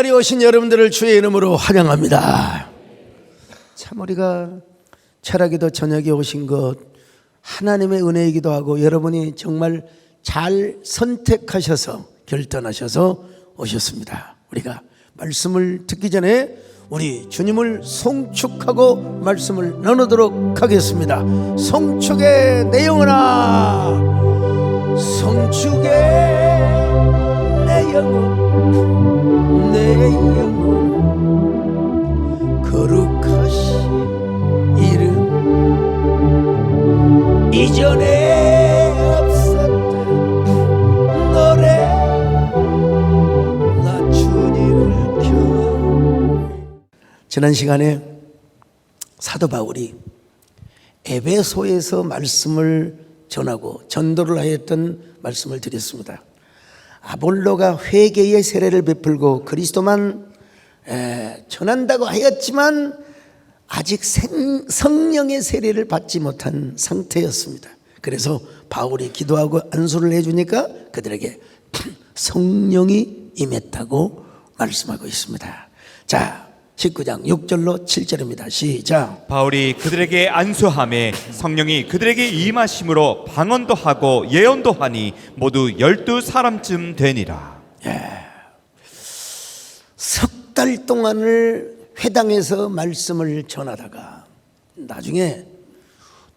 자리에 오신 여러분들을 주의 이름으로 환영합니다. 참 우리가 철학기도 저녁에 오신 것 하나님의 은혜이기도 하고 여러분이 정말 잘 선택하셔서 결단하셔서 오셨습니다. 우리가 말씀을 듣기 전에 우리 주님을 송축하고 말씀을 나누도록 하겠습니다. 송축의 내용으나 송축의 내 영혼 내 영혼 거룩하신 이름 이전에 없었던 노래 나 주님을 켜. 지난 시간에 사도 바울이 에베소에서 말씀을 전하고 전도를 하였던 말씀을 드렸습니다. 아볼로가 회개의 세례를 베풀고 그리스도만 전한다고 하였지만 아직 성령의 세례를 받지 못한 상태였습니다. 그래서 바울이 기도하고 안수를 해주니까 그들에게 성령이 임했다고 말씀하고 있습니다. 자, 19장 6절로 7절입니다. 시작. 바울이 그들에게 안수하매 성령이 그들에게 임하심으로 방언도 하고 예언도 하니 모두 12사람쯤 되니라. 석 달 동안을 회당에서 말씀을 전하다가 나중에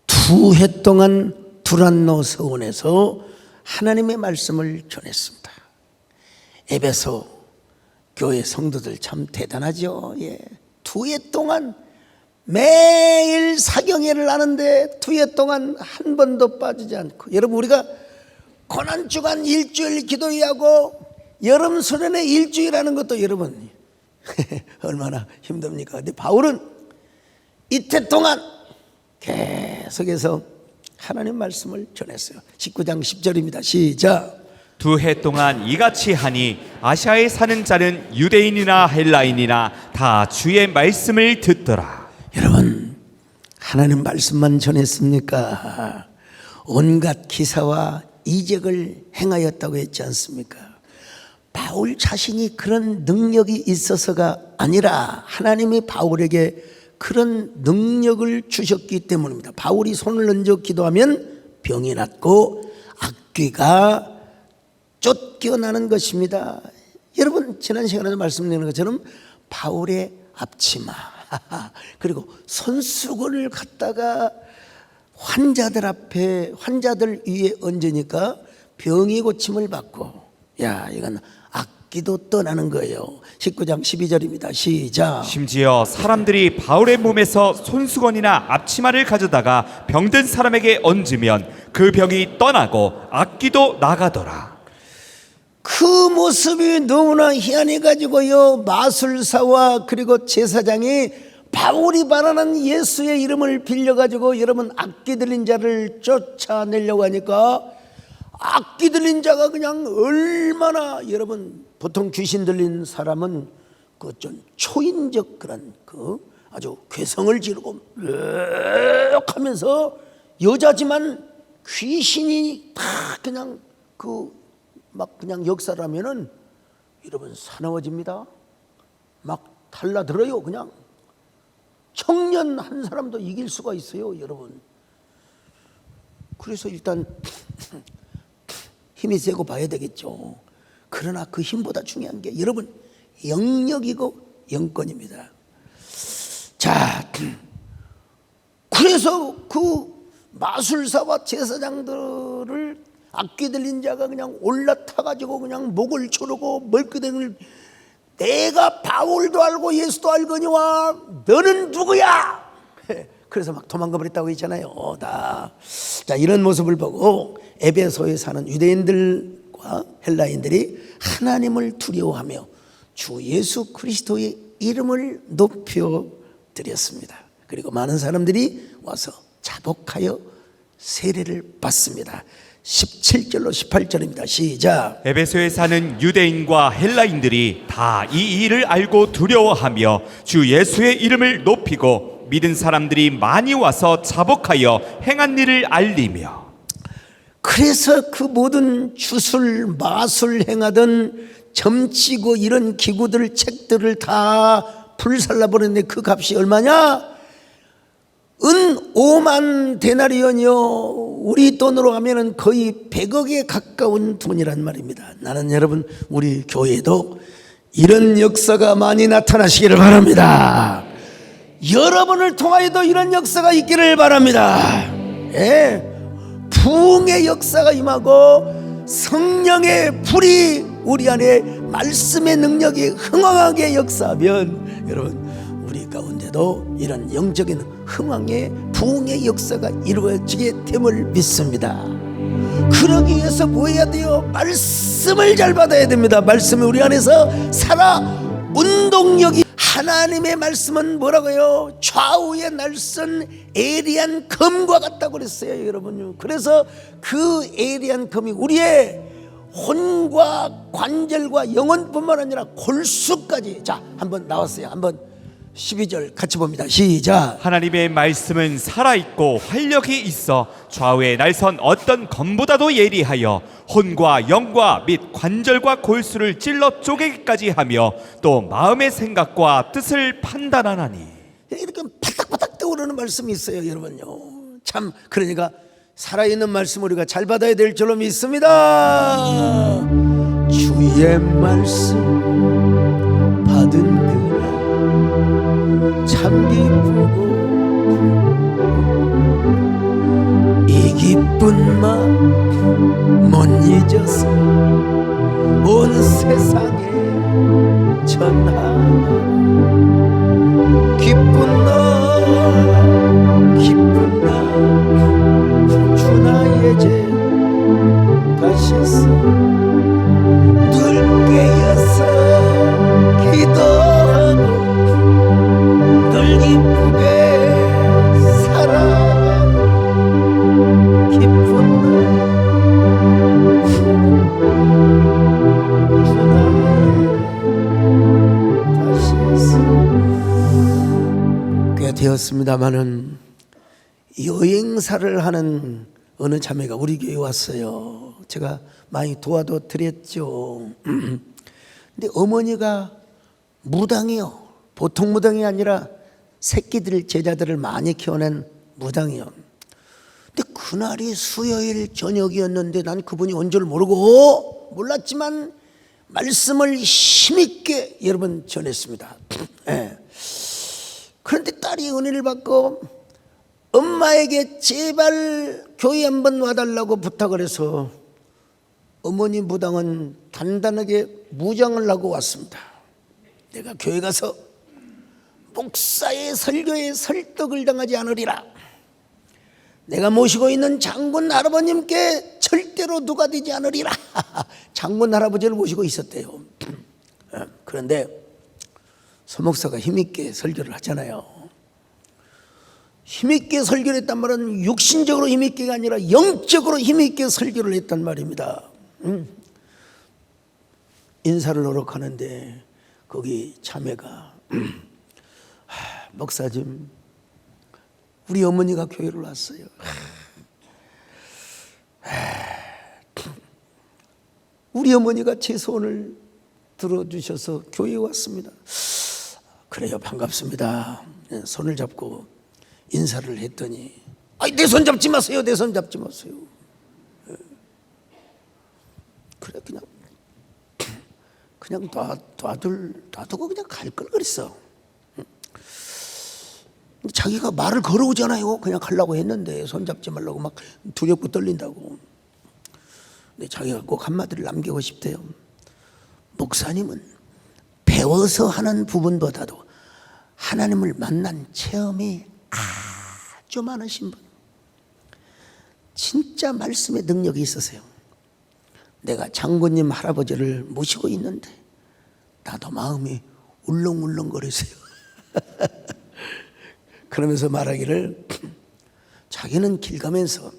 2해 동안 두란노 서원에서 하나님의 말씀을 전했습니다. 에베소 교회 성도들 참 대단하죠. 2해 동안 매일 사경회를 하는데 2해 동안 한 번도 빠지지 않고, 여러분 우리가 고난주간 일주일 기도하고 여름 수련회 일주일 하는 것도 여러분 얼마나 힘듭니까? 근데 바울은 이태 동안 계속해서 하나님 말씀을 전했어요. 19장 10절입니다. 시작. 2해 동안 이같이 하니 아시아에 사는 자는 유대인이나 헬라인이나 다 주의 말씀을 듣더라. 여러분 하나님 말씀만 전했습니까? 온갖 기사와 이적을 행하였다고 했지 않습니까? 바울 자신이 그런 능력이 있어서가 아니라 하나님이 바울에게 그런 능력을 주셨기 때문입니다. 바울이 손을 얹어 기도하면 병이 낫고 악귀가 쫓겨나는 것입니다. 여러분 지난 시간에도 말씀드린 것처럼 바울의 앞치마 그리고 손수건을 갖다가 환자들 앞에 환자들 위에 얹으니까 병이 고침을 받고, 야 이건 악기도 떠나는 거예요. 19장 12절입니다. 시작. 심지어 사람들이 바울의 몸에서 손수건이나 앞치마를 가져다가 병든 사람에게 얹으면 그 병이 떠나고 악기도 나가더라. 그 모습이 너무나 희한해가지고요, 마술사와 그리고 제사장이 바울이 말하는 예수의 이름을 빌려가지고 여러분 악기 들린 자를 쫓아내려고 하니까 악기 들린 자가 그냥 얼마나, 여러분 보통 귀신 들린 사람은 그 좀 초인적 그런 그 아주 괴성을 지르고 하면서 여자지만 귀신이 다 그냥 그 막 그냥 역사를 하면은 여러분 사나워집니다. 막 달라들어요. 그냥 청년 한 사람도 이길 수가 있어요, 여러분. 그래서 일단 힘이 세고 봐야 되겠죠. 그러나 그 힘보다 중요한 게 여러분 영역이고 영권입니다. 자, 그래서 그 마술사와 제사장들을 악기 들린 자가 그냥 올라타가지고 그냥 목을 조르고 멀끄댕을, 내가 바울도 알고 예수도 알거니와 너는 누구야? 그래서 막 도망가 버렸다고 했잖아요. 자, 이런 모습을 보고 에베소에 사는 유대인들과 헬라인들이 하나님을 두려워하며 주 예수 그리스도의 이름을 높여 드렸습니다. 그리고 많은 사람들이 와서 자복하여 세례를 받습니다. 17절로 18절입니다. 시작. 에베소에 사는 유대인과 헬라인들이 다 이 일을 알고 두려워하며 주 예수의 이름을 높이고 믿은 사람들이 많이 와서 자복하여 행한 일을 알리며. 그래서 그 모든 주술 마술 행하던 점치고 이런 기구들 책들을 다 불살라버렸는데 그 값이 얼마냐? 은 5만 데나리온이요. 우리 돈으로 하면은 거의 100억에 가까운 돈이란 말입니다. 나는 여러분 우리 교회도 이런 역사가 많이 나타나시기를 바랍니다. 여러분을 통하여도 이런 역사가 있기를 바랍니다. 예. 부흥의 역사가 임하고 성령의 불이 우리 안에 말씀의 능력이 흥왕하게 역사하면 여러분 우리 가운데도 이런 영적인 흥왕의 부흥의 역사가 이루어지게 됨을 믿습니다. 그러기 위해서 뭐 해야 돼요? 말씀을 잘 받아야 됩니다. 말씀이 우리 안에서 살아 운동력이, 하나님의 말씀은 뭐라고요? 좌우에 날선 예리한 검과 같다고 그랬어요, 여러분요. 그래서 그 예리한 검이 우리의 혼과 관절과 영혼뿐만 아니라 골수까지. 자, 한번 나왔어요. 한번 12절 같이 봅니다. 시작. 하나님의 말씀은 살아있고 활력이 있어 좌우에 날선 어떤 검보다도 예리하여 혼과 영과 및 관절과 골수를 찔러 쪼개기까지 하며 또 마음의 생각과 뜻을 판단하나니. 이렇게 바닥바닥 떠오르는 말씀이 있어요, 여러분요. 참, 그러니까 살아있는 말씀 우리가 잘 받아야 될 줄로 믿습니다. 주의 말씀 받은 그날 참 기쁘고 이 기쁜 마음 못 잊어서 온 세상에 전하라. 기쁜 날 기쁜 날 주 나의 죄 다시서 늘 깨어서 기도하고 늘 기쁘게 살아가는 기쁜 날 주 나의 다시서. 꽤 되었습니다마는 여행사를 하는 어느 자매가 우리 교회에 왔어요. 제가 많이 도와도 드렸죠. 근데 어머니가 무당이요. 보통 무당이 아니라 새끼들, 제자들을 많이 키워낸 무당이요. 근데 그날이 수요일 저녁이었는데 난 그분이 온 줄 모르고 몰랐지만 말씀을 힘있게 여러분 전했습니다. 네. 그런데 딸이 은혜를 받고 엄마에게 제발 교회 한번 와달라고 부탁을 해서 어머니 무당은 단단하게 무장을 하고 왔습니다. 내가 교회 가서 목사의 설교에 설득을 당하지 않으리라. 내가 모시고 있는 장군 할아버님께 절대로 누가 되지 않으리라. 장군 할아버지를 모시고 있었대요. 그런데 서목사가 힘있게 설교를 하잖아요. 힘있게 설교를 했단 말은 육신적으로 힘있게가 아니라 영적으로 힘있게 설교를 했단 말입니다. 인사를 하러 가는데 거기 자매가 목사님 우리 어머니가 교회를 왔어요. 우리 어머니가 제 손을 들어주셔서 교회에 왔습니다. 그래요, 반갑습니다. 손을 잡고 인사를 했더니 내 손 잡지 마세요. 내 손 잡지 마세요. 그래 그냥 놔두고 그냥 갈 걸 그랬어. 자기가 말을 걸어오잖아요. 그냥 가려고 했는데 손 잡지 말라고 막 두렵고 떨린다고. 근데 자기가 꼭 한마디를 남기고 싶대요. 목사님은 배워서 하는 부분보다도 하나님을 만난 체험이 아주 많으신 분. 진짜 말씀의 능력이 있으세요. 내가 장군님 할아버지를 모시고 있는데 나도 마음이 울렁울렁거리세요. 그러면서 말하기를 자기는 길 가면서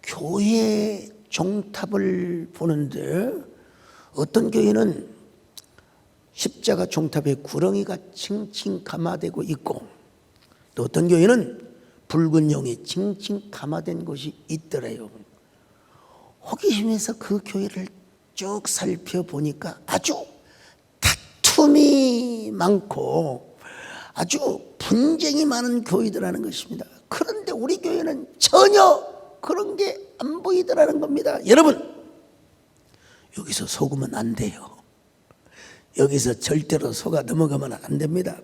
교회 종탑을 보는데 어떤 교회는 십자가 종탑에 구렁이가 칭칭 감아되고 있고 또 어떤 교회는 붉은 용이 칭칭 감아된 곳이 있더래요. 호기심에서 그 교회를 쭉 살펴보니까 아주 다툼이 많고 아주 분쟁이 많은 교회더라는 것입니다. 그런데 우리 교회는 전혀 그런 게 안 보이더라는 겁니다. 여러분, 여기서 속으면 안 돼요. 여기서 절대로 속아 넘어가면 안 됩니다.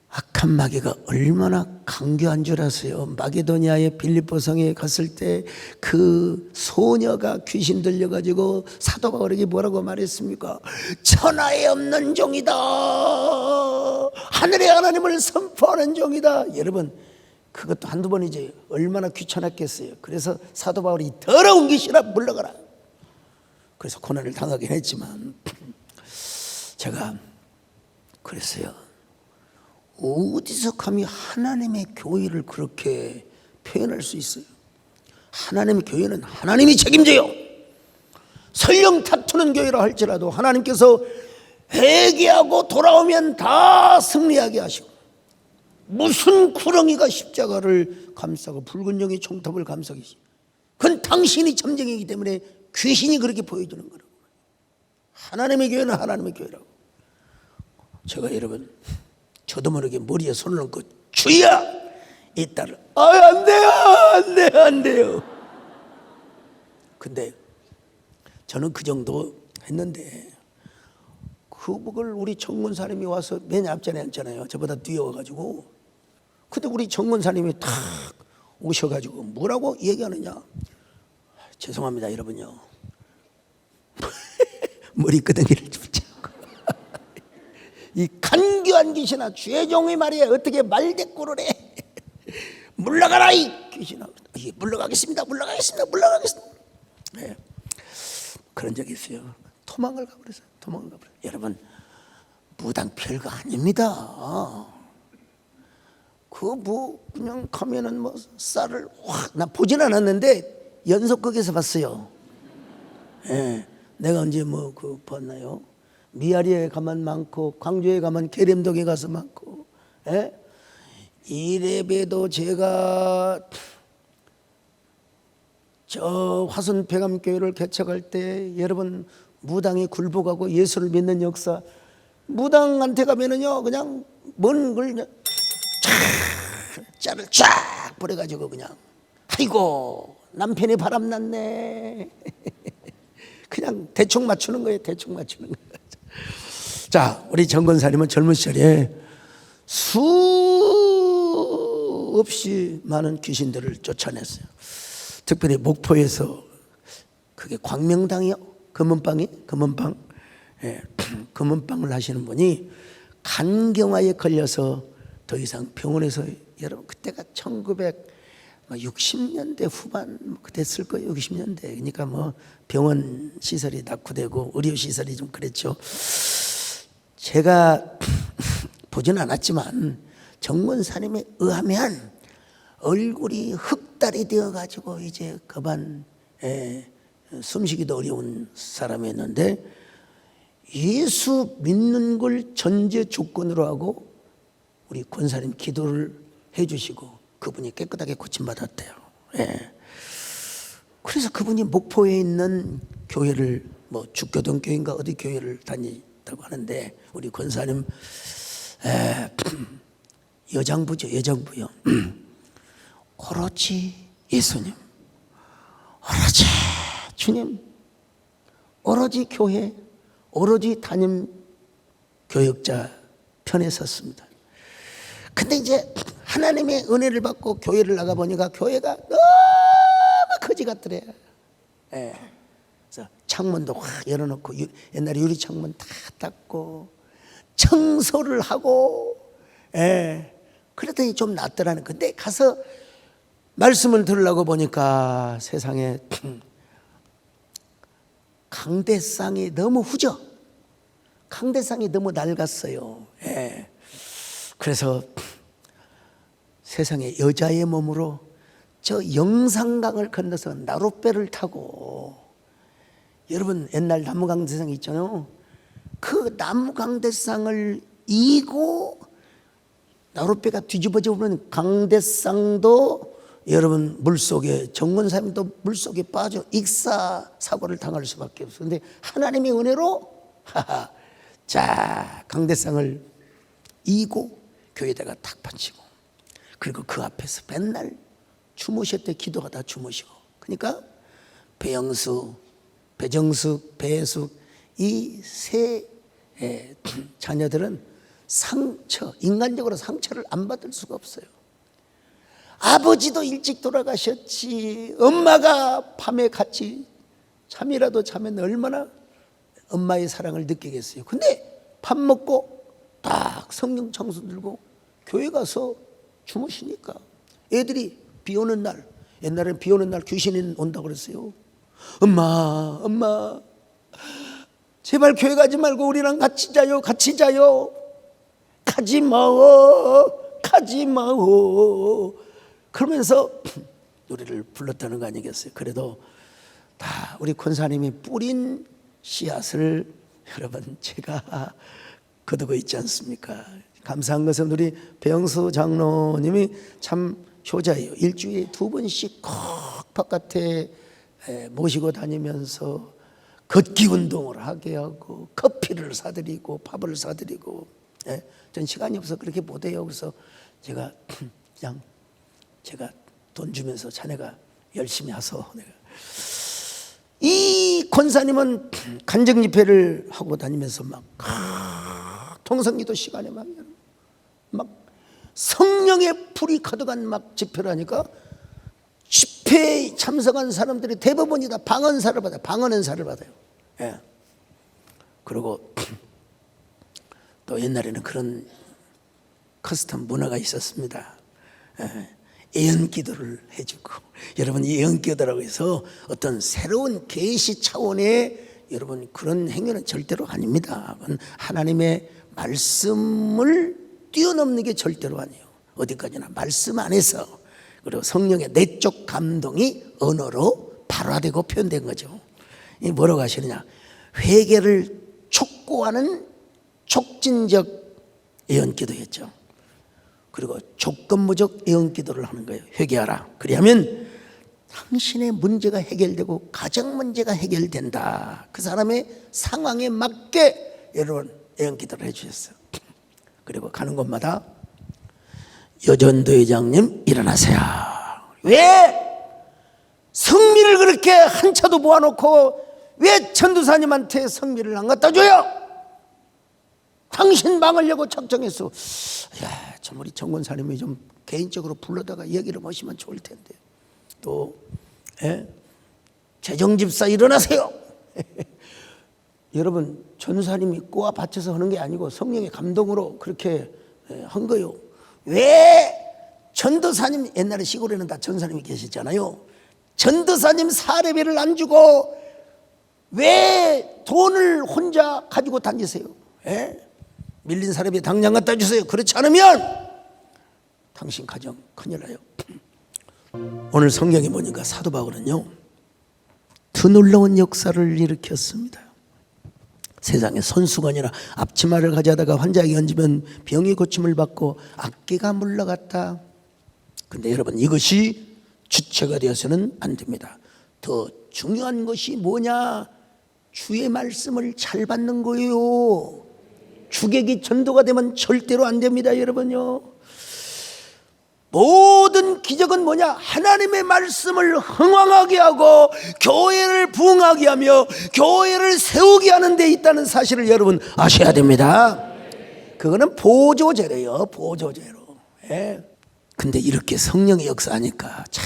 악한 마귀가 얼마나 강교한 줄 아세요? 마게도니아의 빌립보 성에 갔을 때 그 소녀가 귀신 들려가지고 사도 바울에게 뭐라고 말했습니까? 천하에 없는 종이다. 하늘의 하나님을 선포하는 종이다. 여러분, 그것도 한두 번이지 얼마나 귀찮았겠어요. 그래서 사도 바울이 더러운 귀신아 물러가라. 그래서 고난을 당하긴 했지만 제가 그랬어요. 어디서 감히 하나님의 교회를 그렇게 표현할 수 있어요? 하나님의 교회는 하나님이 책임져요. 설령 다투는 교회라 할지라도 하나님께서 회개하고 돌아오면 다 승리하게 하시고, 무슨 구렁이가 십자가를 감싸고 붉은 영이 총탑을 감싸기, 그건 당신이 점쟁이기 때문에 귀신이 그렇게 보여주는 거라고. 하나님의 교회는 하나님의 교회라고. 제가 여러분, 저도 모르게 머리에 손을 얹고 주여! 이 딸을 안 돼요, 안 돼요, 안 돼요. 근데 저는 그 정도 했는데 그걸 우리 정문사님이 와서 맨 앞전에 앉잖아요. 저보다 뒤에 와가지고. 근데 우리 정문사님이 탁 오셔가지고 뭐라고 얘기하느냐. 죄송합니다 여러분요. 머리끄덩이를 붙잡고 이 간교한 귀신아, 주의 종이 말이야 어떻게 말대꾸를 해. 물러가라 이 귀신아. 물러가겠습니다, 물러가겠습니다, 물러가겠습니다. 네. 그런 적이 있어요. 도망을 가버렸어요. 도망을 가버렸어요. 여러분, 무당 별거 아닙니다. 그냥 가면은 쌀을 나 보진 않았는데 연속극에서 봤어요. 예. 내가 언제 봤나요? 미아리에 가면 많고, 광주에 가면 계рем동에 가서 많고, 예? 이래봬도 제가 저 화순백암교회를 개척할 때 여러분, 무당이 굴복하고 예수를 믿는 역사, 무당한테 가면은요 그냥 먼 걸 짤을 쫙 뿌려가지고 그냥 아이고 남편이 바람났네. 그냥 대충 맞추는 거예요. 대충 맞추는 거예요. 자, 우리 정권사님은 젊은 시절에 수없이 많은 귀신들을 쫓아냈어요. 특별히 목포에서, 그게 광명당이요? 금은방. 예, 금은방을 하시는 분이 간경화에 걸려서 더 이상 병원에서, 여러분 그때가 1960년대 후반 그랬을 거예요. 60년대. 그러니까 병원 시설이 낙후되고 의료 시설이 좀 그랬죠. 제가 보진 않았지만 정권사님에 의하면 얼굴이 흑달이 되어가지고 이제 그만 숨쉬기도 어려운 사람이었는데, 예수 믿는 걸 전제 조건으로 하고 우리 권사님 기도를 해주시고 그분이 깨끗하게 고침받았대요. 예. 그래서 그분이 목포에 있는 교회를 죽교동 교회인가 어디 교회를 다니다고 하는데, 우리 권사님 여장부죠. 여장부요. 오로지 예수님, 오로지 주님, 오로지 교회, 오로지 담임 교역자 편에 섰습니다. 근데 이제 하나님의 은혜를 받고 교회를 나가보니까 교회가 너무 거지 같더래. 예. 그래서 창문도 확 열어놓고, 옛날에 유리창문 다 닫고 청소를 하고, 그랬더니 좀 낫더라는. 근데 가서 말씀을 들으려고 보니까 세상에 강대상이 너무 후져. 강대상이 너무 낡았어요. 그래서 세상에 여자의 몸으로 저 영산강을 건너서 나룻배를 타고, 여러분 옛날 나무강대상 있잖아요. 그 나무강대상을 이고 나룻배가 뒤집어져 보면 강대상도 여러분 물속에 정권사님도 물속에 빠져 익사 사고를 당할 수밖에 없어요. 그런데 하나님의 은혜로 자 강대상을 이고 교회에다가 탁 판치고, 그리고 그 앞에서 맨날 주무셨대. 기도하다 주무시고. 그러니까 배영수, 배정숙, 배숙 이 세 자녀들은 상처, 인간적으로 상처를 안 받을 수가 없어요. 아버지도 일찍 돌아가셨지. 엄마가 밤에 같이 잠이라도 자면 얼마나 엄마의 사랑을 느끼겠어요. 근데 밥 먹고 딱 성경 청소 들고 교회 가서 주무시니까 애들이 비 오는 날, 옛날에는 비 오는 날 귀신이 온다고 그랬어요. 엄마 제발 교회 가지 말고 우리랑 같이 자요. 가지 마오 그러면서 노래를 불렀다는 거 아니겠어요. 그래도 다 우리 권사님이 뿌린 씨앗을 여러분 제가 거두고 있지 않습니까? 감사한 것은 우리 배영수 장로님이 참 효자예요. 일주일에 2번씩 꼭 바깥에 모시고 다니면서 걷기 운동을 하게 하고 커피를 사드리고 밥을 사드리고. 전 시간이 없어 그렇게 못해요. 그래서 제가 그냥 제가 돈 주면서 자네가 열심히 하소. 내가. 이 권사님은 간증 집회를 하고 다니면서 막 통성기도 시간에 막 성령의 불이 가득한 막 집회를 하니까 집회에 참석한 사람들이 대부분이 다 방언사를 받아요. 방언은사를 받아요. 예. 그리고 또 옛날에는 그런 커스텀 문화가 있었습니다. 예언기도를 해주고. 여러분 이 예언기도라고 해서 어떤 새로운 계시 차원의 여러분 그런 행위는 절대로 아닙니다. 하나님의 말씀을 뛰어넘는 게 절대로 아니에요. 어디까지나 말씀 안에서, 그리고 성령의 내적 감동이 언어로 발화되고 표현된 거죠. 이 뭐라고 하시느냐, 회개를 촉구하는 촉진적 예언기도였죠. 그리고 조건부적 예언기도를 하는 거예요. 회개하라. 그리하면 당신의 문제가 해결되고 가정 문제가 해결된다. 그 사람의 상황에 맞게 여러분 예언기도를 해주셨어요. 그리고 가는 곳마다 여전도 회장님 일어나세요. 왜 성미를 그렇게 한 차도 모아놓고 왜 전도사님한테 성미를 안 갖다 줘요? 당신 망하려고 작정했어. 야, 참 우리 정권사님이 좀 개인적으로 불러다가 얘기를 하시면 좋을 텐데. 또 재정집사 일어나세요. 여러분 전사님이 꼬아 받쳐서 하는 게 아니고 성령의 감동으로 그렇게 한 거예요. 왜 전도사님, 옛날에 시골에는 다 전사님이 계셨잖아요. 전도사님 사례비를 안 주고 왜 돈을 혼자 가지고 다니세요? 밀린 사례비 당장 갖다 주세요. 그렇지 않으면 당신 가정 큰일 나요. 오늘 성경에 보니까 사도 바울은요 더 놀라운 역사를 일으켰습니다. 세상에 손수건이나 앞치마를 가져다가 환자에게 얹으면 병이 고침을 받고 악기가 물러갔다. 근데 여러분 이것이 주체가 되어서는 안 됩니다. 더 중요한 것이 뭐냐, 주의 말씀을 잘 받는 거예요. 주객이 전도가 되면 절대로 안 됩니다. 여러분요, 모든 기적은 뭐냐, 하나님의 말씀을 흥왕하게 하고 교회를 부흥하게 하며 교회를 세우게 하는 데 있다는 사실을 여러분 아셔야 됩니다. 그거는 보조제래요. 보조제로. 근데 이렇게 성령의 역사하니까 참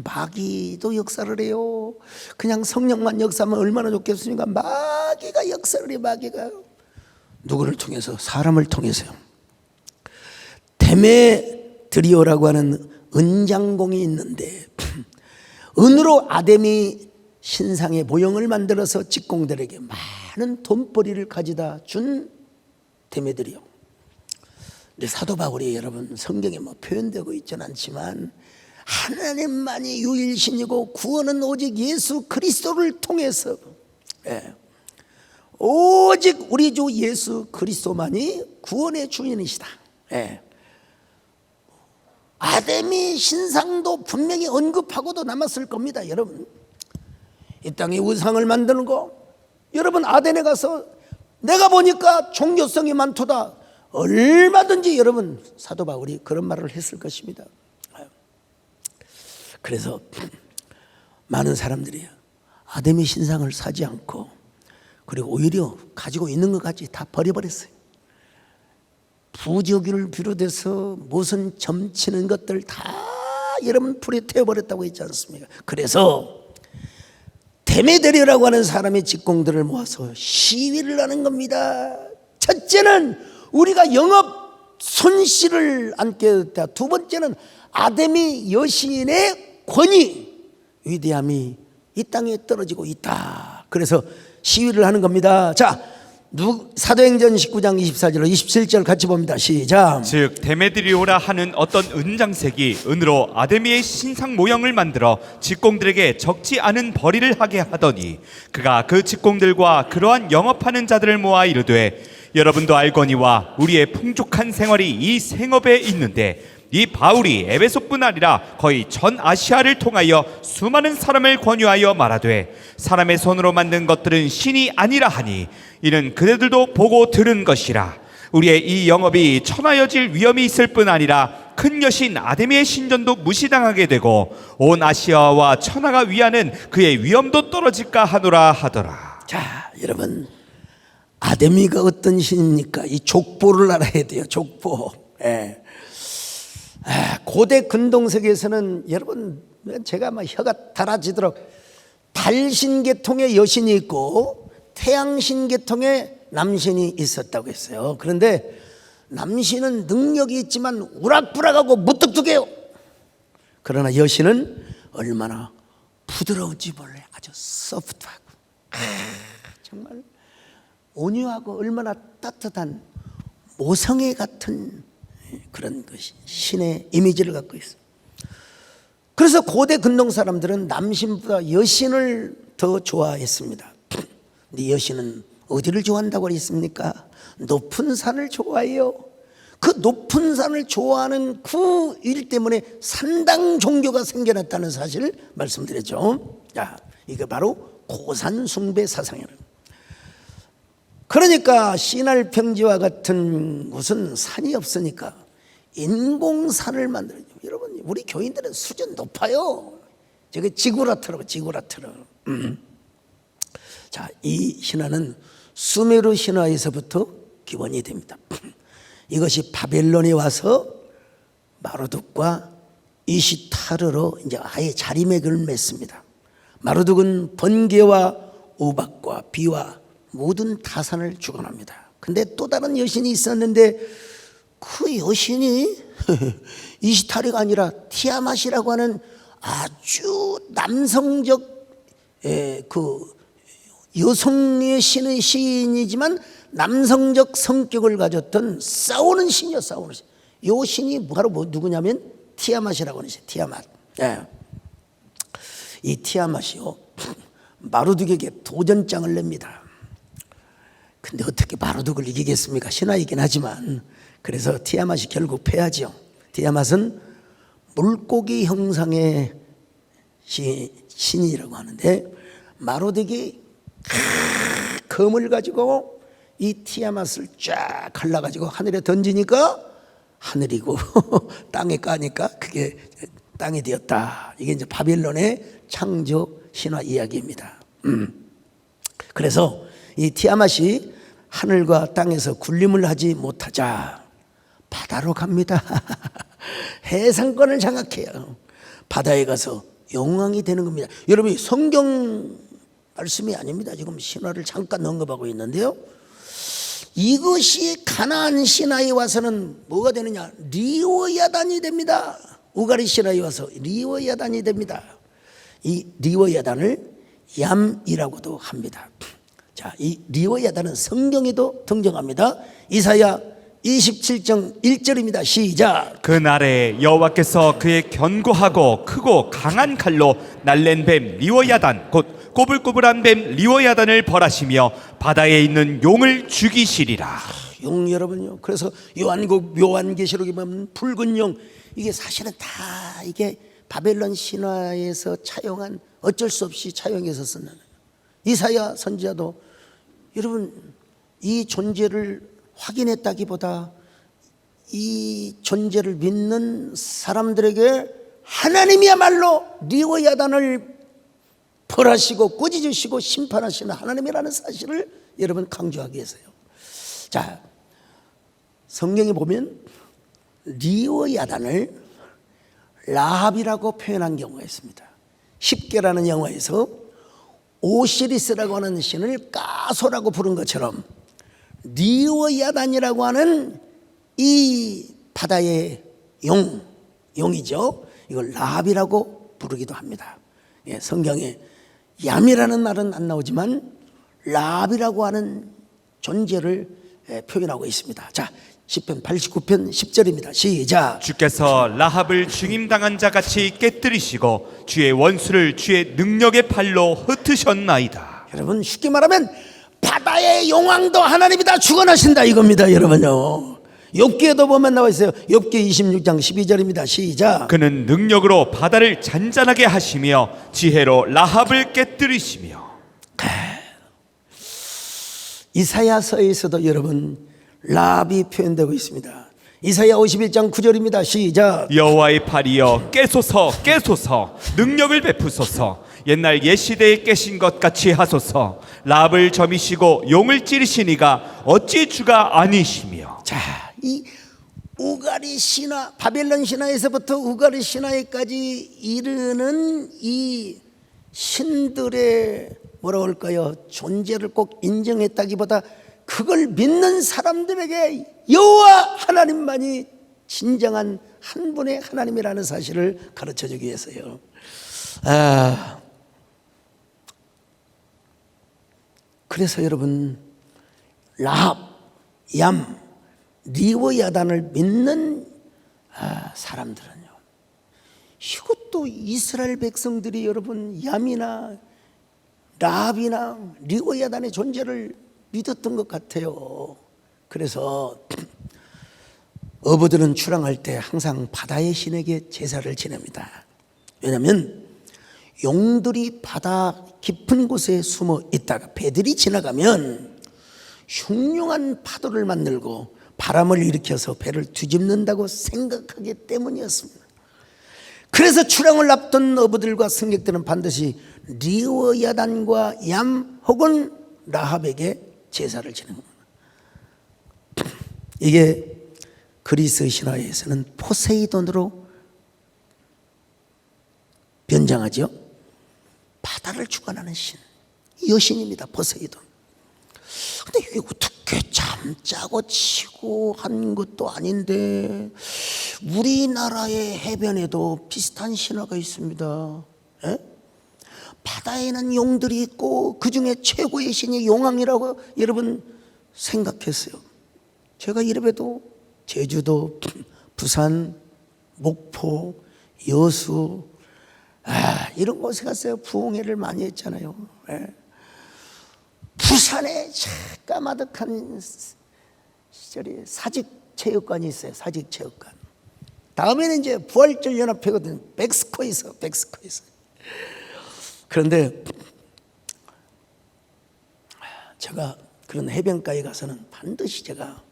마귀도 역사를 해요. 그냥 성령만 역사하면 얼마나 좋겠습니까? 마귀가 역사를 해요. 마귀가 누구를 통해서? 사람을 통해서요. 데메드리오라고 하는 은장공이 있는데 은으로 아데미 신상의 모형을 만들어서 직공들에게 많은 돈벌이를 가져다 준 데메드리오. 근데 사도 바울이 여러분 성경에 뭐 표현되고 있지는 않지만 하나님만이 유일신이고 구원은 오직 예수 그리스도를 통해서, 오직 우리 주 예수 그리스도만이 구원의 주인이시다. 아담의 신상도 분명히 언급하고도 남았을 겁니다. 여러분, 이 땅에 우상을 만드는 거, 여러분 아덴에 가서 내가 보니까 종교성이 많도다, 얼마든지 여러분 사도 바울이 그런 말을 했을 것입니다. 그래서 많은 사람들이 아담의 신상을 사지 않고, 그리고 오히려 가지고 있는 것까지 다 버려버렸어요. 부적을 비롯해서 무슨 점치는 것들 다 여러분 불에 태워버렸다고 했지 않습니까? 그래서 데메데리오라고 하는 사람의 직공들을 모아서 시위를 하는 겁니다. 첫째는 우리가 영업 손실을 안게 됐다. 두 번째는 아담의 여신의 권위, 위대함이 이 땅에 떨어지고 있다. 그래서 시위를 하는 겁니다. 자, 사도행전 19장 24절로 27절 같이 봅니다. 시작. 즉 데메드리오라 하는 어떤 은장색이 은으로 아데미의 신상 모형을 만들어 직공들에게 적지 않은 벌이를 하게 하더니 그가 그 직공들과 그러한 영업하는 자들을 모아 이르되 여러분도 알거니와 우리의 풍족한 생활이 이 생업에 있는데 이 바울이 에베소뿐 아니라 거의 전 아시아를 통하여 수많은 사람을 권유하여 말하되 사람의 손으로 만든 것들은 신이 아니라 하니 이는 그대들도 보고 들은 것이라. 우리의 이 영업이 천하여질 위험이 있을 뿐 아니라 큰 여신 아데미의 신전도 무시당하게 되고 온 아시아와 천하가 위하는 그의 위엄도 떨어질까 하노라 하더라. 자, 여러분, 아데미가 어떤 신입니까? 이 족보를 알아야 돼요. 족보. 예. 고대 근동세계에서는 여러분, 제가 막 혀가 달아지도록 달신계통의 여신이 있고 태양신계통의 남신이 있었다고 했어요. 그런데 남신은 능력이 있지만 우락부락하고 무뚝뚝해요. 그러나 여신은 얼마나 부드러운지 몰라요. 아주 소프트하고 정말 온유하고 얼마나 따뜻한 모성애 같은 그런 것이 신의 이미지를 갖고 있어요. 그래서 고대 근동 사람들은 남신보다 여신을 더 좋아했습니다. 근데 여신은 어디를 좋아한다고 했습니까? 높은 산을 좋아해요. 그 높은 산을 좋아하는 그 일 때문에 산당 종교가 생겨났다는 사실을 말씀드렸죠. 자, 이게 바로 고산 숭배 사상이에요. 그러니까 시날 평지와 같은 곳은 산이 없으니까 인공산을 만들어요. 여러분, 우리 교인들은 수준 높아요. 저게 지구라트라고, 지구라트라. 자, 이 신화는 수메르 신화에서부터 기원이 됩니다. 이것이 바벨론에 와서 마르둑과 이시타르로 이제 아예 자리매를 맺습니다. 마르둑은 번개와 우박과 비와 모든 타산을 주관합니다. 근데 또 다른 여신이 있었는데 그 여신이 이시타르가 아니라 티아맛이라고 하는 아주 남성적 그 여성의 신의 시인이지만 남성적 성격을 가졌던 싸우는 신이요, 싸우는 신. 이 신이 바로 누구냐면 티아맛이라고 하는 신, 티아맛. 이 티아맛이요, 마르둑에게 도전장을 냅니다. 근데 어떻게 마르둑을 이기겠습니까? 신화이긴 하지만. 그래서 티아맛이 결국 패하죠. 티아맛은 물고기 형상의 신이라고 하는데 마르둑이 검을 가지고 이 티아맛을 쫙 갈라가지고 하늘에 던지니까 하늘이고 땅에 까니까 그게 땅이 되었다. 이게 이제 바벨론의 창조 신화 이야기입니다. 그래서 이 티아맛이 하늘과 땅에서 군림을 하지 못하자 바다로 갑니다. 해상권을 장악해요. 바다에 가서 영왕이 되는 겁니다. 여러분, 성경 말씀이 아닙니다. 지금 신화를 잠깐 언급하고 있는데요. 이것이 가나안 신화에 와서는 뭐가 되느냐? 리워야단이 됩니다. 우가리 신화에 와서 리워야단이 됩니다. 이 리워야단을 얌이라고도 합니다. 자, 이 리워야단은 성경에도 등장합니다. 이사야 27장 1절입니다. 시작. 그날에 여호와께서 그의 견고하고 크고 강한 칼로 날랜 뱀 리워야단 곧 꼬불꼬불한 뱀 리워야단을 벌하시며 바다에 있는 용을 죽이시리라. 용 여러분요. 그래서 요한계시록에 보면 붉은 용, 이게 사실은 다 이게 바벨론 신화에서 차용한, 어쩔 수 없이 차용해서 쓰는. 이사야 선지자도 여러분 이 존재를 확인했다기보다 이 존재를 믿는 사람들에게 하나님이야말로 리오야단을 벌하시고 꾸짖으시고 심판하시는 하나님이라는 사실을 여러분 강조하기 위해서요. 자, 성경에 보면 리오야단을 라합이라고 표현한 경우가 있습니다. 십계라는 영화에서 오시리스라고 하는 신을 까소라고 부른 것처럼 리오야단이라고 하는 이 바다의 용이죠. 이걸 라합이라고 부르기도 합니다. 예, 성경에 얌이라는 말은 안 나오지만 라합이라고 하는 존재를 표현하고 있습니다. 자, 시편 89편 10절입니다. 시작. 주께서 라합을 죽임당한 자같이 깨뜨리시고 주의 원수를 주의 능력의 팔로 흩으셨나이다. 여러분 쉽게 말하면 바다의 용왕도 하나님이 다 죽어나신다 이겁니다. 여러분요. 욥기에도 보면 나와 있어요. 욥기 26장 12절입니다. 시작. 그는 능력으로 바다를 잔잔하게 하시며 지혜로 라합을 깨뜨리시며. 이사야서에서도 여러분 라합이 표현되고 있습니다. 이사야 51장 9절입니다. 시작. 여호와의 팔이여 깨소서 깨소서 능력을 베푸소서 옛날 옛시대에 깨신 것 같이 하소서 라합을 점이시고 용을 찌르시니가 어찌 주가 아니시며. 자, 이 우가리 신화, 바벨론 신화에서부터 우가리 신화에까지 이르는 이 신들의 뭐라고 할까요? 존재를 꼭 인정했다기보다 그걸 믿는 사람들에게 여호와 하나님만이 진정한 한 분의 하나님이라는 사실을 가르쳐주기 위해서요. 그래서 여러분 라합, 얌, 리오야단을 믿는 사람들은요, 이것도 이스라엘 백성들이 여러분 얌이나 라합이나 리오야단의 존재를 믿었던 것 같아요. 그래서 어부들은 출항할 때 항상 바다의 신에게 제사를 지냅니다. 왜냐하면 용들이 바다 깊은 곳에 숨어 있다가 배들이 지나가면 흉흉한 파도를 만들고 바람을 일으켜서 배를 뒤집는다고 생각하기 때문이었습니다. 그래서 출항을 앞둔 어부들과 승객들은 반드시 리오야단과 얌 혹은 라합에게 제사를 지내는 겁니다. 이게 그리스 신화에서는 포세이돈으로 변장하죠. 바다를 주관하는 신, 여신입니다. 포세이돈. 근데 이게 어떻게 잠자고 치고 한 것도 아닌데 우리나라의 해변에도 비슷한 신화가 있습니다. 에? 바다에는 용들이 있고 그 중에 최고의 신이 용왕이라고 여러분 생각했어요. 제가 이래봬도 제주도, 부산, 목포, 여수 이런 곳에 갔어요. 부흥회를 많이 했잖아요. 부산에 까마득한 시절에 사직체육관이 있어요. 사직체육관. 다음에는 이제 부활절 연합회거든요. 백스코에 있어요. 그런데 제가 그런 해변가에 가서는 반드시 제가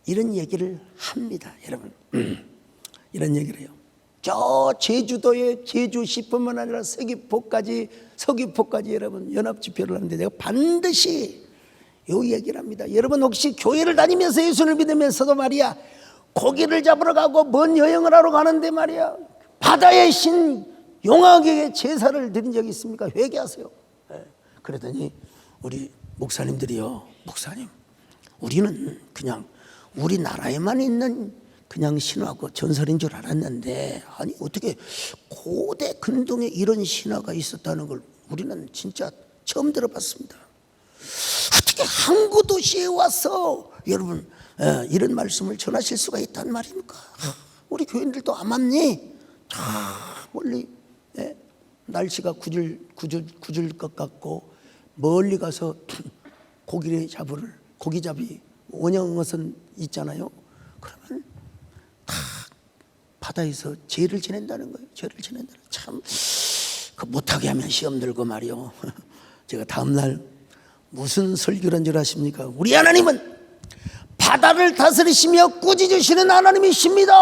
이런 얘기를 합니다. 여러분 이런 얘기를 해요. 저 제주도의 제주시뿐만 아니라 서귀포까지 여러분 연합집회를 하는데 내가 반드시 이 얘기를 합니다. 여러분 혹시 교회를 다니면서 예수를 믿으면서도 말이야 고기를 잡으러 가고 먼 여행을 하러 가는데 말이야 바다의 신 용왕에게 제사를 드린 적이 있습니까? 회개하세요. 그러더니 우리 목사님들이요, 목사님 우리는 그냥 우리나라에만 있는 그냥 신화고 전설인 줄 알았는데 아니 어떻게 고대 근동에 이런 신화가 있었다는 걸 우리는 진짜 처음 들어봤습니다. 어떻게 항구 도시에 와서 여러분 이런 말씀을 전하실 수가 있단 말입니까? 우리 교인들도 안 맞니? 저 멀리 날씨가 굳을 것 같고 멀리 가서 고기잡이 원형어선 있잖아요. 그러면 다 바다에서 죄를 지낸다는 거예요. 죄를 지낸다는. 참, 그 못하게 하면 시험 들고 말이요. 제가 다음날 무슨 설교를 한 줄 아십니까? 우리 하나님은 바다를 다스리시며 꾸짖으시는 하나님이십니다.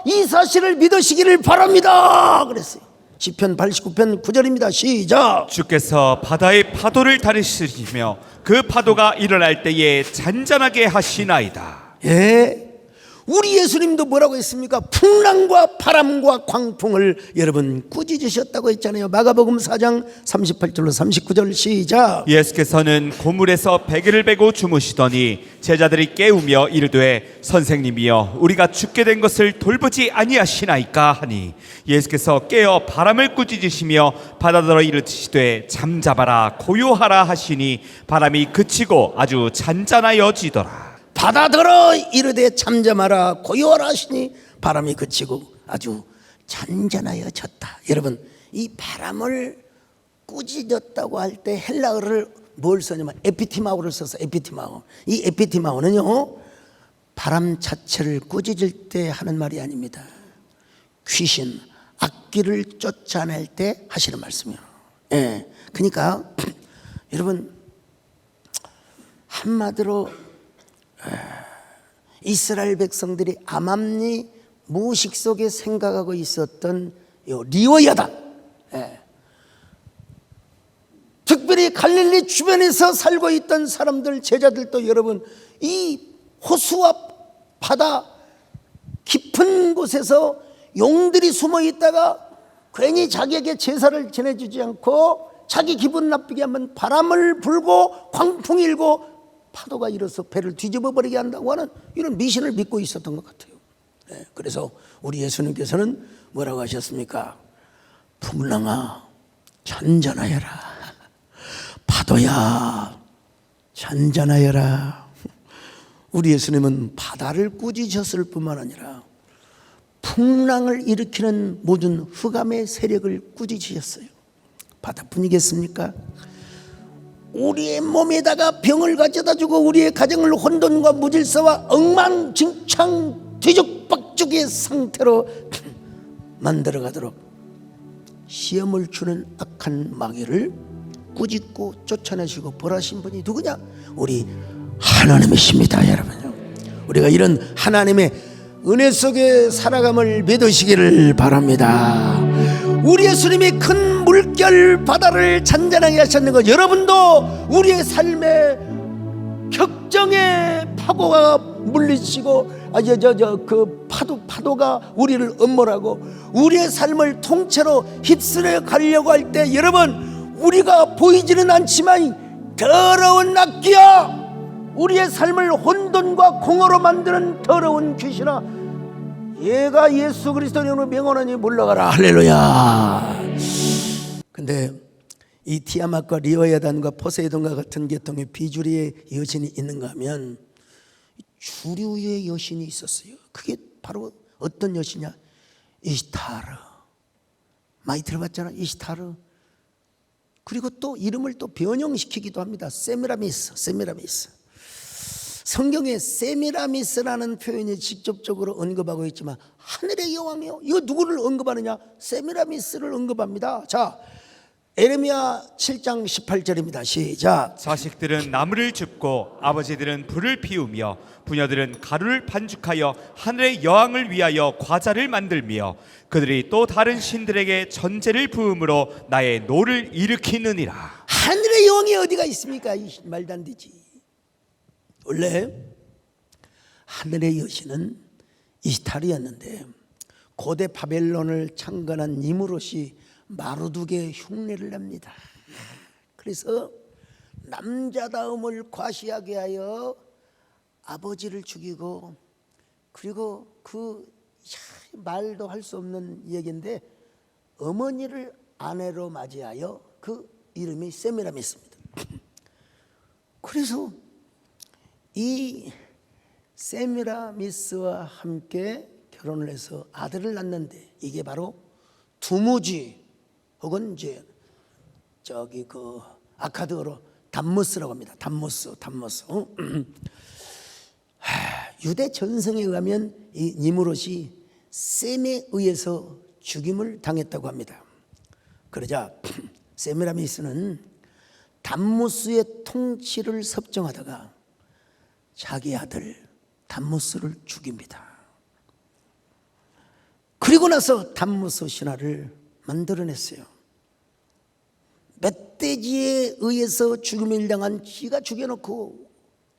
이 사실을 믿으시기를 바랍니다. 그랬어요. 시편 89편 9절입니다. 시작. 주께서 바다의 파도를 다스리시며 그 파도가 일어날 때에 잔잔하게 하시나이다. 예, 우리 예수님도 뭐라고 했습니까? 풍랑과 바람과 광풍을 여러분 꾸짖으셨다고 했잖아요. 마가복음 4장 38절로 39절 시작. 예수께서는 고물에서 베개를 베고 주무시더니 제자들이 깨우며 이르되 선생님이여 우리가 죽게 된 것을 돌보지 아니하시나이까 하니 예수께서 깨어 바람을 꾸짖으시며 바다더러 이르시되 잠잠하라 고요하라 하시니 바람이 그치고 아주 잔잔하여지더라. 바다더러 이르되 잠잠하라 고요하라 하시니 바람이 그치고 아주 잔잔하여졌다. 여러분, 이 바람을 꾸짖었다고 할 때 헬라어를 뭘 쓰냐면 에피티마오를 써서 에피티마오. 이 에피티마오는요, 바람 자체를 꾸짖을 때 하는 말이 아닙니다. 귀신, 악귀를 쫓아낼 때 하시는 말씀이에요. 예, 그러니까 여러분, 한마디로 이스라엘 백성들이 암암리 무식 속에 생각하고 있었던 리워야단, 특별히 갈릴리 주변에서 살고 있던 사람들, 제자들도 여러분 이 호수와 바다 깊은 곳에서 용들이 숨어 있다가 괜히 자기에게 제사를 지내주지 않고 자기 기분 나쁘게 하면 바람을 불고 광풍이 일고 파도가 일어서 배를 뒤집어 버리게 한다고 하는 이런 미신을 믿고 있었던 것 같아요. 그래서 우리 예수님께서는 뭐라고 하셨습니까? 풍랑아 잔잔하여라, 파도야 잔잔하여라. 우리 예수님은 바다를 꾸짖으셨을 뿐만 아니라 풍랑을 일으키는 모든 흑암의 세력을 꾸짖으셨어요. 바다뿐이겠습니까? 우리의 몸에다가 병을 가져다 주고 우리의 가정을 혼돈과 무질서와 엉망진창 뒤죽박죽의 상태로 만들어 가도록 시험을 주는 악한 마귀를 꾸짖고 쫓아내시고 벌하신 분이 누구냐? 우리 하나님이십니다. 여러분요, 우리가 이런 하나님의 은혜 속에 살아감을 믿으시기를 바랍니다. 우리 예수님이 큰 물결 바다를 잔잔하게 하셨는 것, 여러분도 우리의 삶에 격정의 파고가 물리치고 그 파도가 우리를 엄몰하고 우리의 삶을 통째로 휩쓸어 가려고 할 때, 여러분 우리가 보이지는 않지만 더러운 악귀야, 우리의 삶을 혼돈과 공허로 만드는 더러운 귀신아, 얘가 예수 그리스도의 명언하니 물러가라. 할렐루야. 근데 이 티아mat과 리워야단과 포세이돈과 같은 계통의 비주류의 여신이 있는가 하면 주류의 여신이 있었어요. 그게 바로 어떤 여신이냐? 이시타르. 많이 들어봤잖아, 이시타르. 그리고 또 이름을 또 변형시키기도 합니다. 세미라미스. 성경에 세미라미스라는 표현이 직접적으로 언급하고 있지만 하늘의 여왕이요, 이거 누구를 언급하느냐? 세미라미스를 언급합니다. 자, 에레미야 7장 18절입니다. 시작. 자식들은 나무를 줍고 아버지들은 불을 피우며 부녀들은 가루를 반죽하여 하늘의 여왕을 위하여 과자를 만들며 그들이 또 다른 신들에게 전제를 부음으로 나의 노를 일으키느니라. 하늘의 여왕이 어디가 있습니까? 이 말도 안 되지. 원래 하늘의 여신은 이시타르였는데 고대 바벨론을 창건한 니무롯이 마루두게 흉내를 냅니다. 그래서 남자다움을 과시하게 하여 아버지를 죽이고, 그리고 그 말도 할 수 없는 얘기인데 어머니를 아내로 맞이하여 그 이름이 세미라미스입니다. 그래서 이 세미라미스와 함께 결혼을 해서 아들을 낳는데 이게 바로 두무지 혹은 이제 저기 그 아카드어로 담무스라고 합니다. 담무스. 유대 전성에 의하면 이 니무롯이 셈에 의해서 죽임을 당했다고 합니다. 그러자 세미라미스는 담무스의 통치를 섭정하다가 자기 아들 담무스를 죽입니다. 그리고 나서 담무스 신화를 만들어냈어요. 멧돼지에 의해서 죽임을 당한 지가 죽여놓고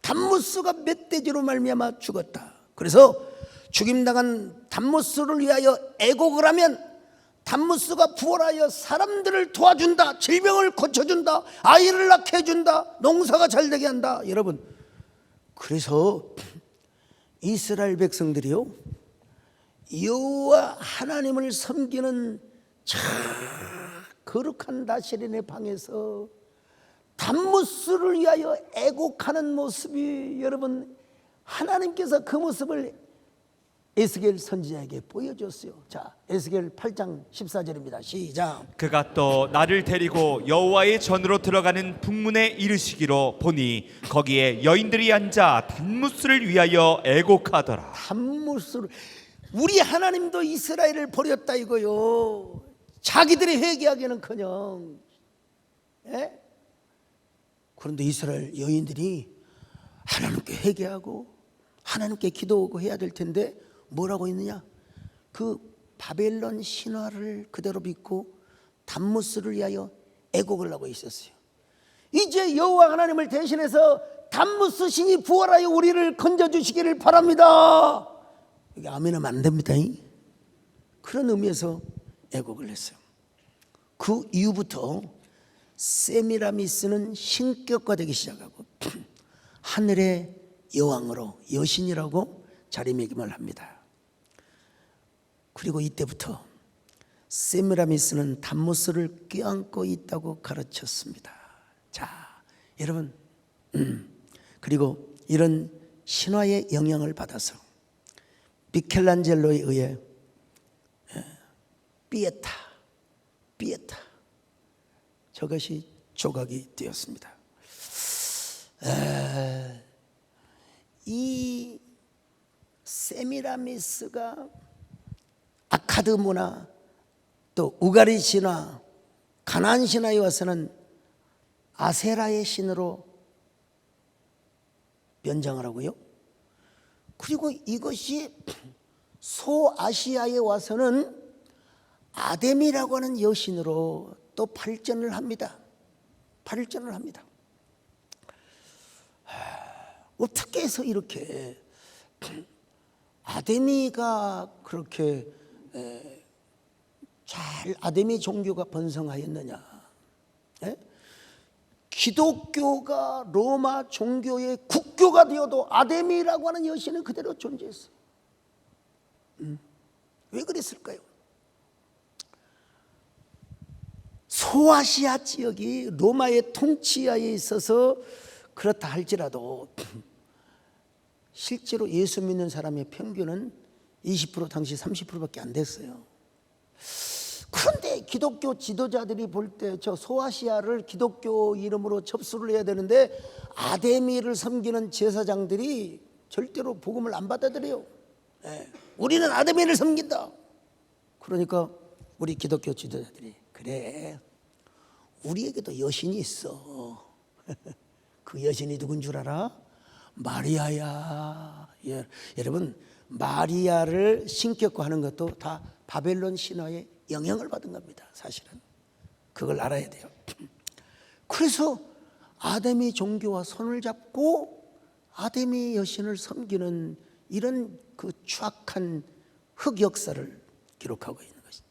담무스가 멧돼지로 말미암아 죽었다. 그래서 죽임당한 담무스를 위하여 애곡을 하면 담무스가 부활하여 사람들을 도와준다, 질병을 고쳐준다, 아이를 낳게 해준다, 농사가 잘 되게 한다. 여러분, 그래서 이스라엘 백성들이요, 여호와 하나님을 섬기는 참 거룩한 다시린의 방에서 담무스를 위하여 애곡하는 모습이, 여러분, 하나님께서 그 모습을 에스겔 선지자에게 보여줬어요. 자, 에스겔 8장 14절입니다. 시작. 그가 또 나를 데리고 여호와의 전으로 들어가는 북문에 이르시기로 보니 거기에 여인들이 앉아 단무스를 위하여 애곡하더라. 단무스를, 우리 하나님도 이스라엘을 버렸다 이거요. 자기들이 회개하기는커녕. 예? 그런데 이스라엘 여인들이 하나님께 회개하고 하나님께 기도하고 해야 될 텐데 뭐라고 했느냐? 그 바벨론 신화를 그대로 믿고 담무스를 위하여 애곡을 하고 있었어요. 이제 여호와 하나님을 대신해서 담무스 신이 부활하여 우리를 건져주시기를 바랍니다. 이게 아멘하면 안 됩니다. 그런 의미에서 애곡을 했어요. 그 이후부터 세미라미스는 신격화되기 시작하고 하늘의 여왕으로, 여신이라고 자리매김을 합니다. 그리고 이때부터 세미라미스는 담무스를 껴안고 있다고 가르쳤습니다. 자, 여러분, 그리고 이런 신화의 영향을 받아서 미켈란젤로에 의해 피에타 저것이 조각이 되었습니다. 이 세미라미스가 아카드 문화, 또 우가리 신화, 가나안 신화에 와서는 아세라의 신으로 변장을 하고요. 그리고 이것이 소아시아에 와서는 아데미라고 하는 여신으로 또 발전을 합니다. 어떻게 해서 이렇게 아데미가 그렇게 잘 아데미 종교가 번성하였느냐? 기독교가 로마 종교의 국교가 되어도 아데미라고 하는 여신은 그대로 존재했어요. 왜 그랬을까요? 소아시아 지역이 로마의 통치하에 있어서 그렇다 할지라도 실제로 예수 믿는 사람의 평균은 20% 당시 30%밖에 안 됐어요. 그런데 기독교 지도자들이 볼 때 저 소아시아를 기독교 이름으로 접수를 해야 되는데 아데미를 섬기는 제사장들이 절대로 복음을 안 받아들여요. 우리는 아데미를 섬긴다. 그러니까 우리 기독교 지도자들이, 그래, 우리에게도 여신이 있어. 그 여신이 누군 줄 알아? 마리아야. 여러분, 마리아를 신격화하는 것도 다 바벨론 신화의 영향을 받은 겁니다. 사실은 그걸 알아야 돼요. 그래서 아데미 종교와 손을 잡고 아데미 여신을 섬기는 이런 그 추악한 흑역사를 기록하고 있는 것입니다.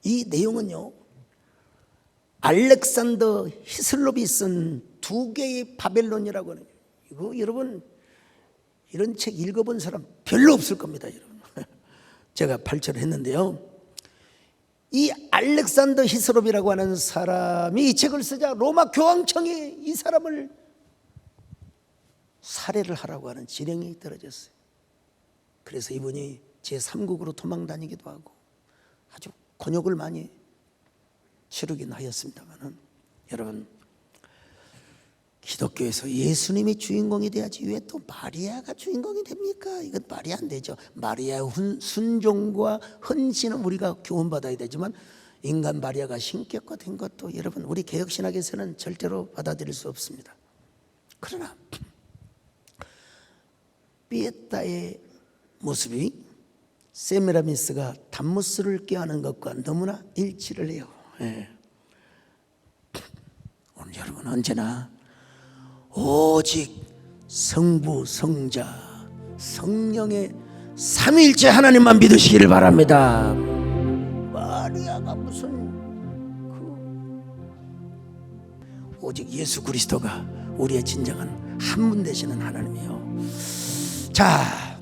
이 내용은요, 알렉산더 히슬롭이 쓴 2개의 바벨론이라고 하는, 이거 여러분 이런 책 읽어본 사람 별로 없을 겁니다. 여러분, 제가 발췌를 했는데요, 이 알렉산더 히슬롭이라고 하는 사람이 이 책을 쓰자 로마 교황청이 이 사람을 살해를 하라고 하는 지령이 떨어졌어요. 그래서 이분이 제3국으로 도망다니기도 하고 아주 곤욕을 많이 치르긴 하였습니다만, 여러분, 기독교에서 예수님이 주인공이 돼야지 왜 또 마리아가 주인공이 됩니까? 이건 말이 안 되죠. 마리아의 순종과 헌신은 우리가 교훈받아야 되지만 인간 마리아가 신격화된 것도 여러분 우리 개혁신학에서는 절대로 받아들일 수 없습니다. 그러나 피에타의 모습이 세미라미스가 담무스를 껴안은 것과 너무나 일치를 해요. 예. 오늘 여러분 언제나 오직 성부, 성자, 성령의 삼위일체 하나님만 믿으시기를 바랍니다. 마리아가 무슨 오직 예수 그리스도가 우리의 진정한 한 분 되시는 하나님이요. 자,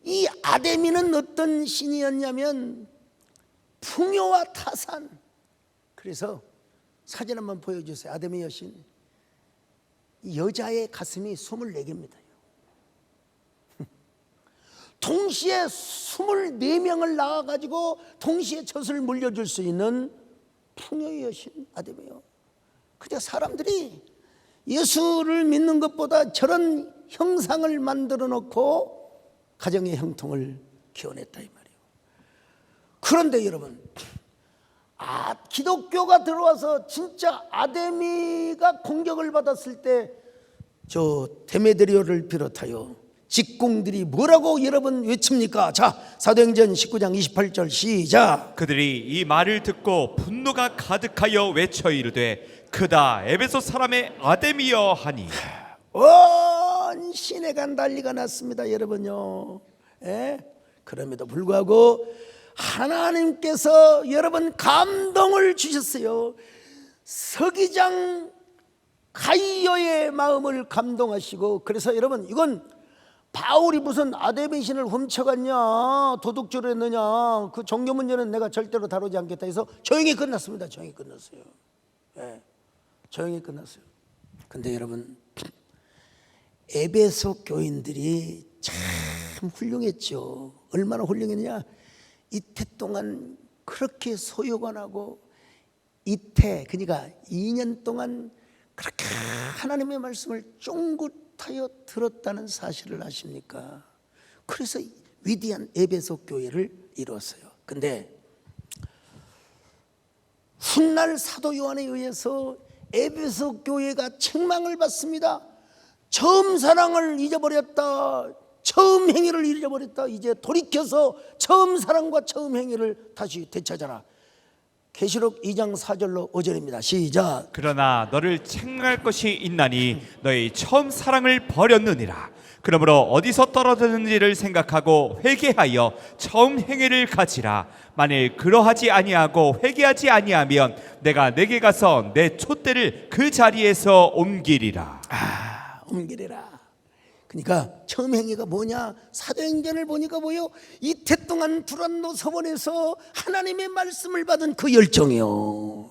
이 아데미는 어떤 신이었냐면 풍요와 타산. 그래서 사진 한번 보여주세요. 아데미 여신. 여자의 가슴이 24개입니다. 동시에 24명을 낳아가지고 동시에 젖을 물려줄 수 있는 풍요의 여신 아데미요. 그저 사람들이 예수를 믿는 것보다 저런 형상을 만들어 놓고 가정의 형통을 키워냈다 이 말이에요. 그런데 여러분, 기독교가 들어와서 진짜 아데미가 공격을 받았을 때 저 데메드리오를 비롯하여 직공들이 뭐라고 여러분 외칩니까? 자, 사도행전 19장 28절 시작. 그들이 이 말을 듣고 분노가 가득하여 외쳐 이르되 크다 에베소 사람의 아데미여 하니 온 시내가 난리가 났습니다 여러분요. 그럼에도 불구하고 하나님께서 여러분 감동을 주셨어요. 서기장 가이오의 마음을 감동하시고, 그래서 여러분 이건 바울이 무슨 아데미 신을 훔쳐갔냐 도둑질을 했느냐 그 종교 문제는 내가 절대로 다루지 않겠다 해서 조용히 끝났습니다. 조용히 끝났어요. 조용히 끝났어요. 근데 여러분 에베소 교인들이 참 훌륭했죠. 얼마나 훌륭했냐. 이태 동안 그렇게 소유관하고 이태, 그러니까 2년 동안 그렇게 하나님의 말씀을 쫑긋하여 들었다는 사실을 아십니까? 그래서 위대한 에베소 교회를 이뤘어요. 근데 훗날 사도 요한에 의해서 에베소 교회가 책망을 받습니다. 처음 사랑을 잊어버렸다. 처음 행위를 잊어버렸다. 이제 돌이켜서 처음 사랑과 처음 행위를 다시 되찾아라. 계시록 2장 4절로 5절입니다. 시작. 그러나 너를 책망할 것이 있나니 너의 처음 사랑을 버렸느니라. 그러므로 어디서 떨어졌는지를 생각하고 회개하여 처음 행위를 가지라. 만일 그러하지 아니하고 회개하지 아니하면 내가 내게 가서 내 촛대를 그 자리에서 옮기리라. 옮기리라. 그러니까 처음 행위가 뭐냐? 사도행전을 보니까 뭐요? 이태 동안 두란노 서원에서 하나님의 말씀을 받은 그 열정이요,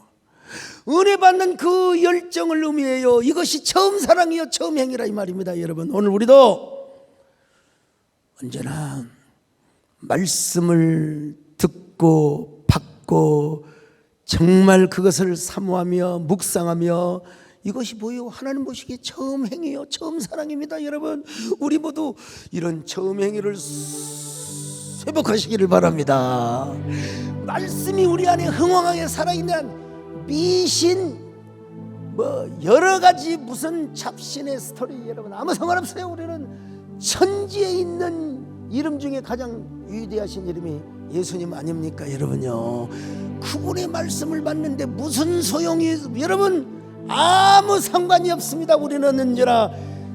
은혜 받는 그 열정을 의미해요. 이것이 처음 사랑이요 처음 행위라 이 말입니다. 여러분 오늘 우리도 언제나 말씀을 듣고 받고 정말 그것을 사모하며 묵상하며, 이것이 뭐예요? 하나님 보시기에 처음 행위요 처음 사랑입니다. 여러분 우리 모두 이런 처음 행위를 회복하시기를 바랍니다. 말씀이 우리 안에 흥왕하게 살아있는 미신, 여러 가지 무슨 잡신의 스토리, 여러분 아무 상관없어요. 우리는 천지에 있는 이름 중에 가장 위대하신 이름이 예수님 아닙니까? 여러분요, 그분의 말씀을 받는데 무슨 소용이, 여러분 아무 상관이 없습니다. 우리는 언제나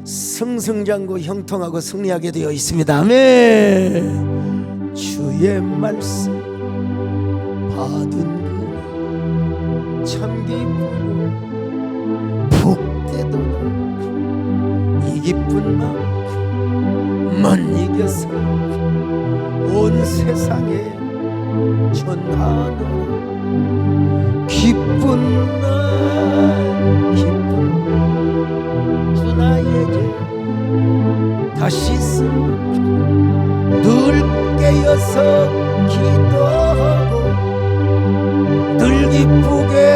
승승장구 형통하고 승리하게 되어 있습니다. 아멘. 주의 말씀 받은 그 참 기쁘고 복되도다. 이 기쁜 마음 못 이겨서 온 세상에 전하노라. 기쁜 날 기쁜 주 나의 죄 다시 늘 깨어서 기도하고 늘 기쁘게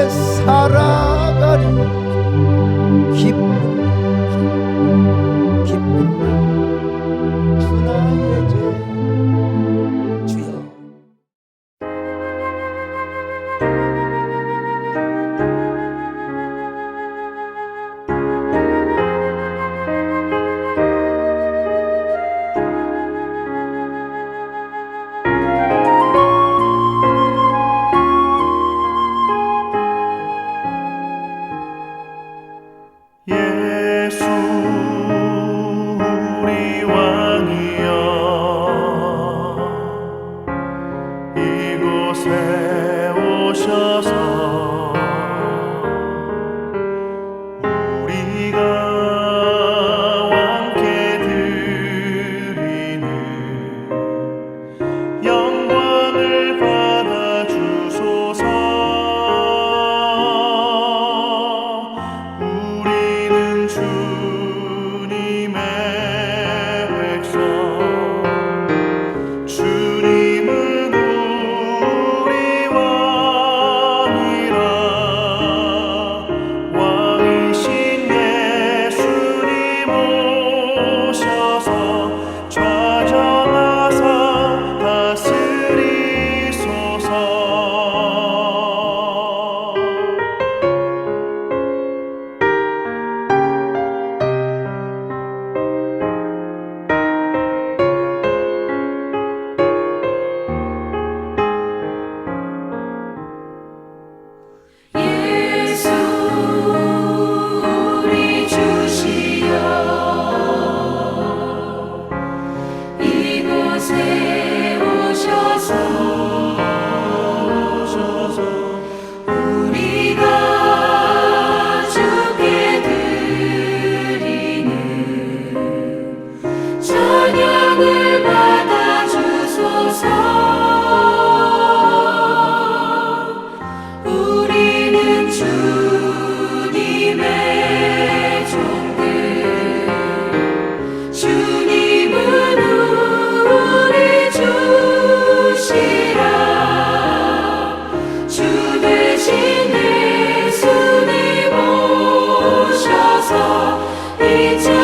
하소서. 이제